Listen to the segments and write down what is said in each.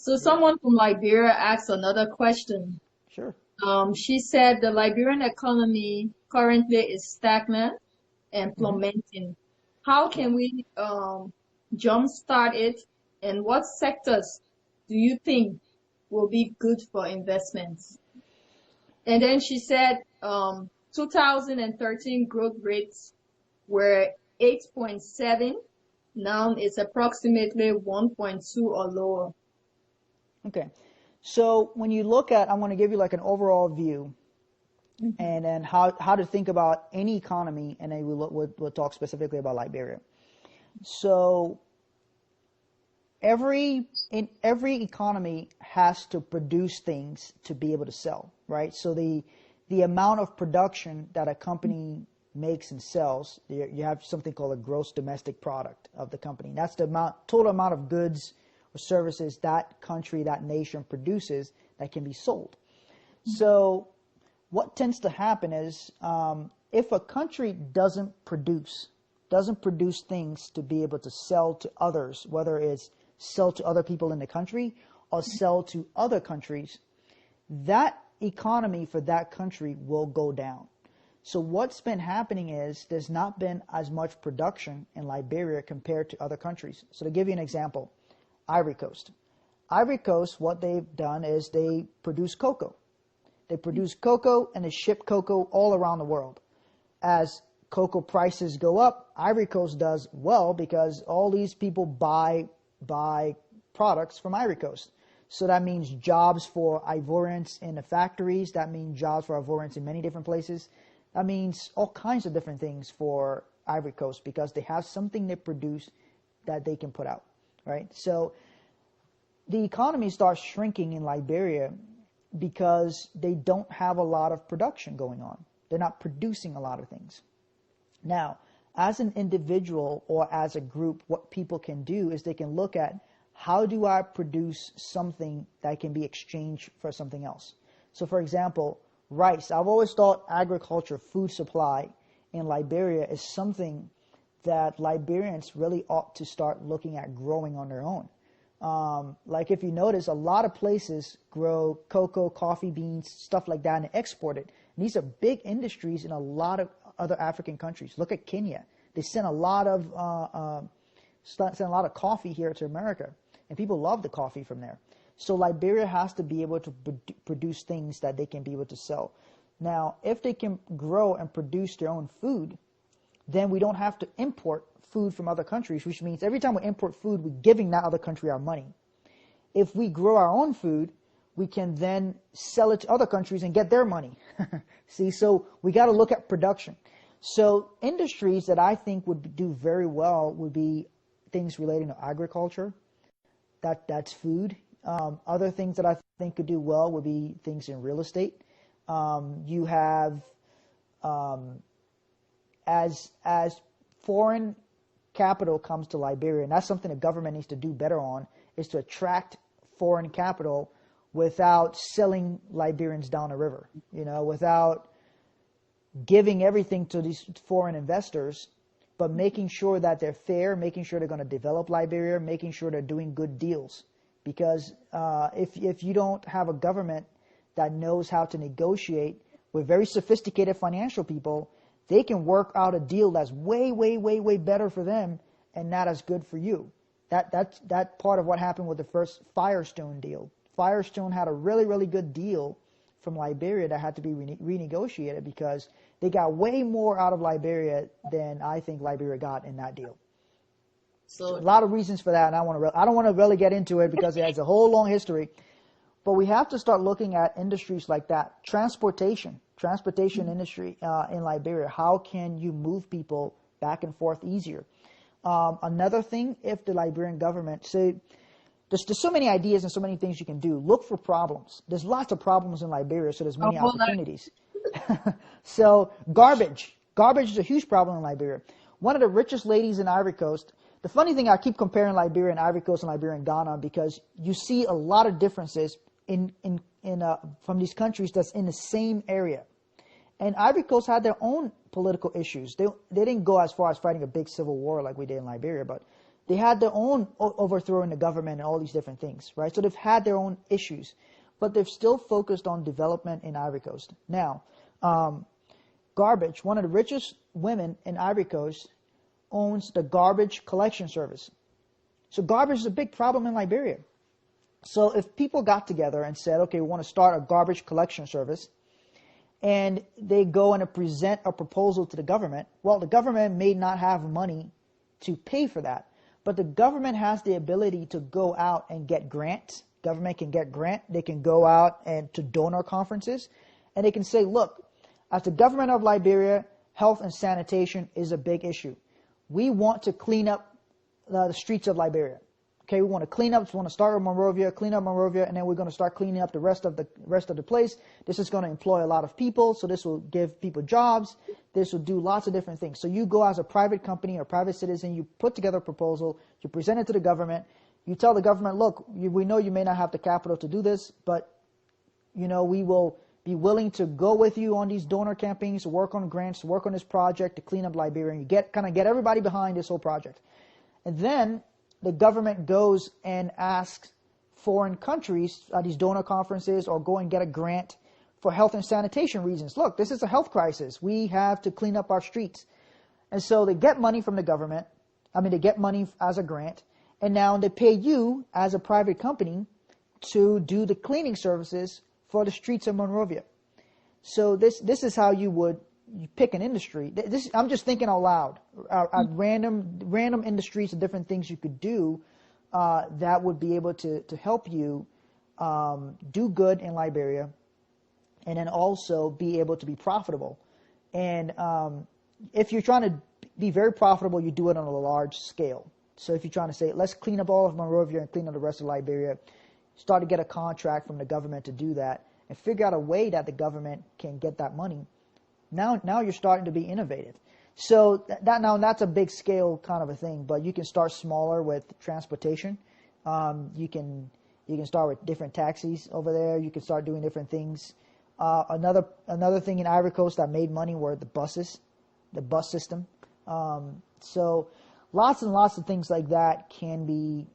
So Yeah, someone from Liberia asked another question. sure. She said the Liberian economy currently is stagnant and Hmm. plummeting. How Yeah. can we jumpstart it? And what sectors do you think will be good for investments? And then she said 2013 growth rates were 8.7. Now it's approximately 1.2 or lower. Okay. So when you look at, I'm going to give you like an overall view, Mhm. and then how to think about any economy, and then we'll talk specifically about Liberia. So every economy has to produce things to be able to sell, right? So the amount of production that a company makes and sells, you have something called a gross domestic product of the company. That's the total amount of goods or services that country, that nation produces that can be sold. So what tends to happen is, if a country doesn't produce things to be able to sell to others, whether it's sell to other people in the country or sell to other countries, that economy for that country will go down. So what's been happening is there's not been as much production in Liberia compared to other countries. So to give you an example, Ivory Coast. Ivory Coast, what they've done is they produce cocoa. They produce cocoa and they ship cocoa all around the world. As cocoa prices go up, Ivory Coast does well because all these people buy products from Ivory Coast. So that means jobs for Ivorians in the factories. That means jobs for Ivorians in many different places. That means all kinds of different things for Ivory Coast because they have something they produce that they can put out, right? So the economy starts shrinking in Liberia because they don't have a lot of production going on. They're not producing a lot of things. Now, as an individual or as a group, what people can do is they can look at, how do I produce something that can be exchanged for something else? So, for example, rice. I've always thought agriculture, food supply in Liberia is something that Liberians really ought to start looking at growing on their own. Like if you notice, a lot of places grow cocoa, coffee beans, stuff like that, and export it. And these are big industries in a lot of other African countries. Look at Kenya; they send a lot of coffee here to America, and people love the coffee from there. So Liberia has to be able to produce things that they can be able to sell. Now, if they can grow and produce their own food, then we don't have to import food from other countries, which means every time we import food, we're giving that other country our money. If we grow our own food, we can then sell it to other countries and get their money. See, so we got to look at production. So industries that I think would do very well would be things relating to agriculture. That's food. Other things that I think could do well would be things in real estate. You have as foreign capital comes to Liberia, and that's something the government needs to do better on, is to attract foreign capital without selling Liberians down the river, without giving everything to these foreign investors, but making sure that they're fair, making sure they're going to develop Liberia, making sure they're doing good deals. Because if you don't have a government that knows how to negotiate with very sophisticated financial people, they can work out a deal that's way, way, way, way better for them and not as good for you. That's part of what happened with the first Firestone deal. Firestone had a really, really good deal from Liberia that had to be renegotiated because they got way more out of Liberia than I think Liberia got in that deal. So a So, lot of reasons for that, and I don't want to really get into it because it has a whole long history. But we have to start looking at industries like that. Transportation industry in Liberia. How can you move people back and forth easier? Another thing, if the Liberian government, say, there's so many ideas and so many things you can do. Look for problems. There's lots of problems in Liberia, so there's I many would like, opportunities. So garbage is a huge problem in Liberia. One of the richest ladies in Ivory Coast. The funny thing, I keep comparing Liberia and Ivory Coast and Liberia and Ghana because you see a lot of differences from these countries that's in the same area. And Ivory Coast had their own political issues. They didn't go as far as fighting a big civil war like we did in Liberia, but They had their own overthrowing the government and all these different things, right? So they've had their own issues, but they've still focused on development in Ivory Coast. Now, Garbage, one of the richest women in Ivory Coast, owns the garbage collection service. So garbage is a big problem in Liberia. So if people got together and said, okay, we want to start a garbage collection service, and they go and present a proposal to the government, well, the government may not have money to pay for that, but the government has the ability to go out and get grants. Government can get grant. They can go out and to donor conferences, and they can say, look, as the government of Liberia, health and sanitation is a big issue. We want to clean up the streets of Liberia. Okay, we want to clean up. We want to start with Monrovia, clean up Monrovia, and then we're going to start cleaning up the rest of the place. This is going to employ a lot of people, so this will give people jobs. This will do lots of different things. So you go as a private company or private citizen, you put together a proposal, you present it to the government, you tell the government, look, we know you may not have the capital to do this, but we will be willing to go with you on these donor campaigns, work on grants, work on this project to clean up Liberia, and you get everybody behind this whole project. And then the government goes and asks foreign countries at these donor conferences or go and get a grant for health and sanitation reasons. Look, this is a health crisis. We have to clean up our streets. And so they get money from the government. They get money as a grant. And now they pay you as a private company to do the cleaning services for the streets of Monrovia. So this is how you pick an industry. I'm just thinking out loud at random industries and different things you could do that would be able to help you do good in Liberia, and then also be able to be profitable. And if you're trying to be very profitable, you do it on a large scale. So if you're trying to say, let's clean up all of Monrovia and clean up the rest of Liberia, start to get a contract from the government to do that, and figure out a way that the government can get that money. Now you're starting to be innovative. So that's a big scale kind of a thing, but you can start smaller with transportation. You can start with different taxis over there. You can start doing different things. Another thing in Ivory Coast that made money were the buses, the bus system. So lots and lots of things like that can be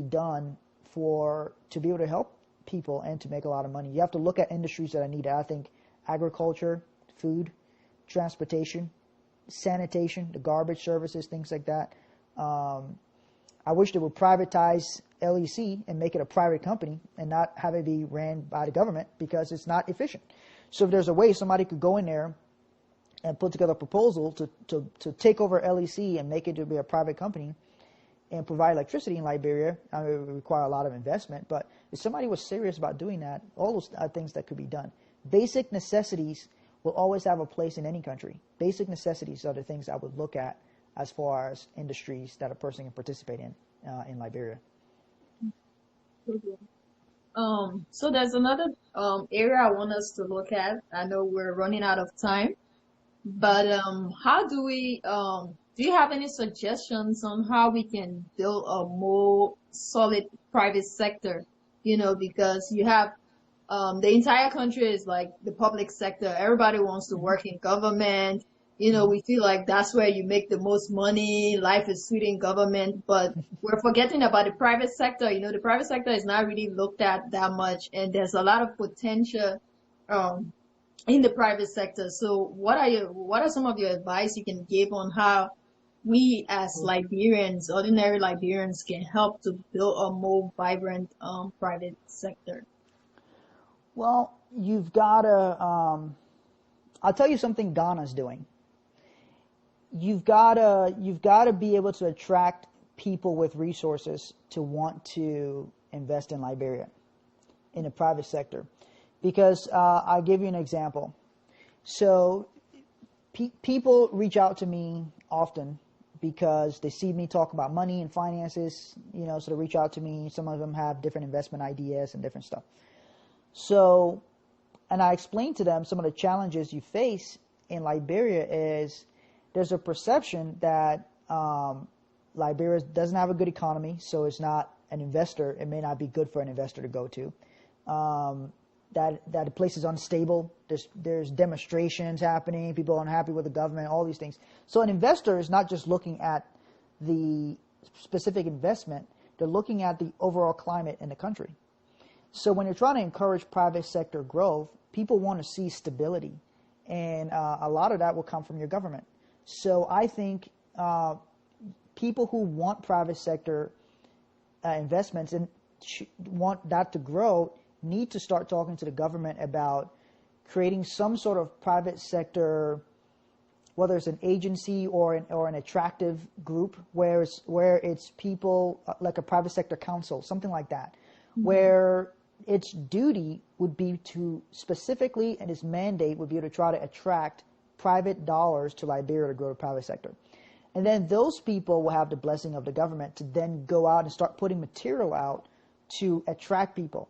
done to be able to help people and to make a lot of money. You have to look at industries that are needed. I think agriculture, food, transportation, sanitation, the garbage services, things like that. I wish they would privatize LEC and make it a private company and not have it be ran by the government, because it's not efficient. So if there's a way somebody could go in there and put together a proposal to take over LEC and make it to be a private company and provide electricity in Liberia, it would require a lot of investment. But if somebody was serious about doing that, all those are things that could be done. Basic necessities will always have a place in any country. Basic necessities are the things I would look at as far as industries that a person can participate in Liberia. So there's another area I want us to look at. I know we're running out of time, but how do we do you have any suggestions on how we can build a more solid private sector? Because you have the entire country is like the public sector. Everybody wants to work in government. We feel like that's where you make the most money. Life is sweet in government, but we're forgetting about the private sector. The private sector is not really looked at that much, and there's a lot of potential in the private sector. So what are some of your advice you can give on how we as Liberians, ordinary Liberians, can help to build a more vibrant private sector? Well, you've got to, I'll tell you something Ghana's doing. You've got to be able to attract people with resources to want to invest in Liberia, in the private sector. Because I'll give you an example. So people reach out to me often because they see me talk about money and finances, so they reach out to me. Some of them have different investment ideas and different stuff. So, and I explain to them some of the challenges you face in Liberia is there's a perception that Liberia doesn't have a good economy, so it's not an investor. It may not be good for an investor to go to. That the place is unstable. There's demonstrations happening. People are unhappy with the government. All these things. So an investor is not just looking at the specific investment. They're looking at the overall climate in the country. So when you're trying to encourage private sector growth, people want to see stability, and a lot of that will come from your government. So I think people who want private sector investments and want that to grow need to start talking to the government about creating some sort of private sector, whether it's an agency or an attractive group, where it's people like a private sector council, something like that, where its duty would be to specifically, and its mandate would be to try to attract private dollars to Liberia to grow the private sector. And then those people will have the blessing of the government to then go out and start putting material out to attract people.